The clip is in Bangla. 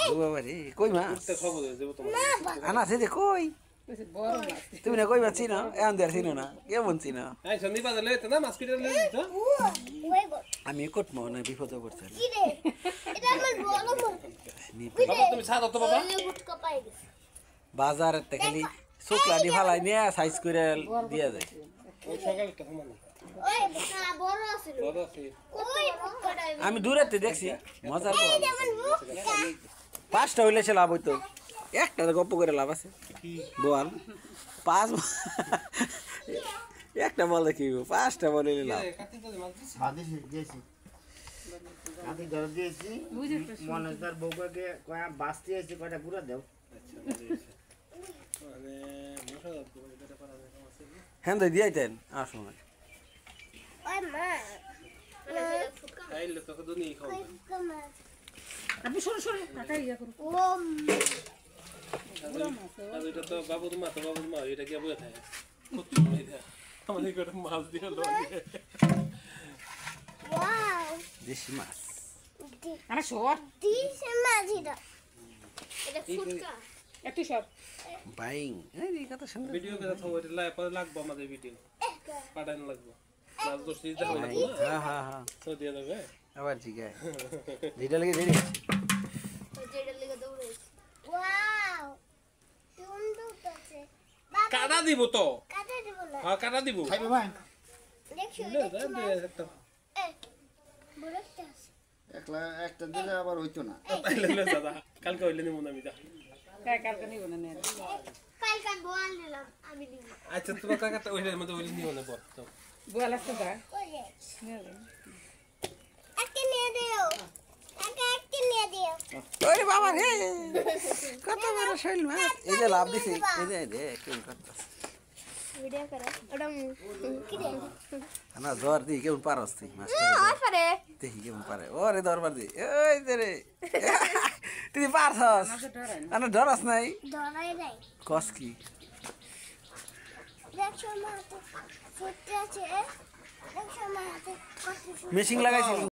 ও বাবা রে কই মাছ আনা আছে যে কই তুমি না কই মাছ চিনো এখন দেয়ার চিনো না কেমন চিনো আমি কটমো না বিপদে পড়ছে বাজার খালি শুক্লানি ফালাই নিয়ে সাইজ করে দিয়া যায় আমি দূরেতে দেখছি মজার পাঁচটা হইলে সে লাভ হইতো একটা গপ্প করে লাভ আছে বল পাঁচ একটা বল দেখি পাঁচটা বল হইলে লাভ হ্যাঁ দিয়াইতেন আসুন আপনি সরে সরে টাকা ইয়া করুন এটা তো বাবুর মা এটা কি বলে থাকে আমাদের করে মাছ দিয়ে ওয়াও দেশি মাছ আরে শর্ট দেশি মাছ এটা ফুটকা একটু শর্ট বাইং এই কথা শুন ভিডিও করে তো ওইটা লাগবে আমাদের ভিডিও পাঠানো লাগবে মাছ তো সিজা হলো হ্যাঁ হ্যাঁ হ্যাঁ তো দিয়ে দেবে আবার ঠিক আছে যেটা লাগে দেরি যেটা লেগে দৌড়াইছে ওয়াও সুন্দর আছে কাটা দিব তো কাটা দিব না হ্যাঁ কাটা দিব খাইবে ভাই দেখছো একটা বড়টা আছে একটা দিলে আবার হইতো না তাইলে দাদা কালকে হইলে নিব না আমি যা কালকে নিব না নে কালকে বল নিলাম আমি নিব আচ্ছা তোমার কাকাটা ওইটার মধ্যে হইলে নিব না বল তো বল আসতে দা ওরে একটা নিয়ে দিও একটা নিয়ে দিও ওরে বাবা রে কত বড় শৈল মাছ এই যে লাভ দিছে এই যে দে কেউ করতাছ ভিডিও করো ওটা কি রে না জ্বর দি কেউ পারস তুই মাছ আর পারে দেখি কেমন পারে ওরে দরবার দি ওই যে রে তুই পারছস আনা ডরাস নাই ধরাই নাই কস কি দেখছো মা তো ফুটতে আছে দেখছো মা তো কত মেশিং লাগাইছিস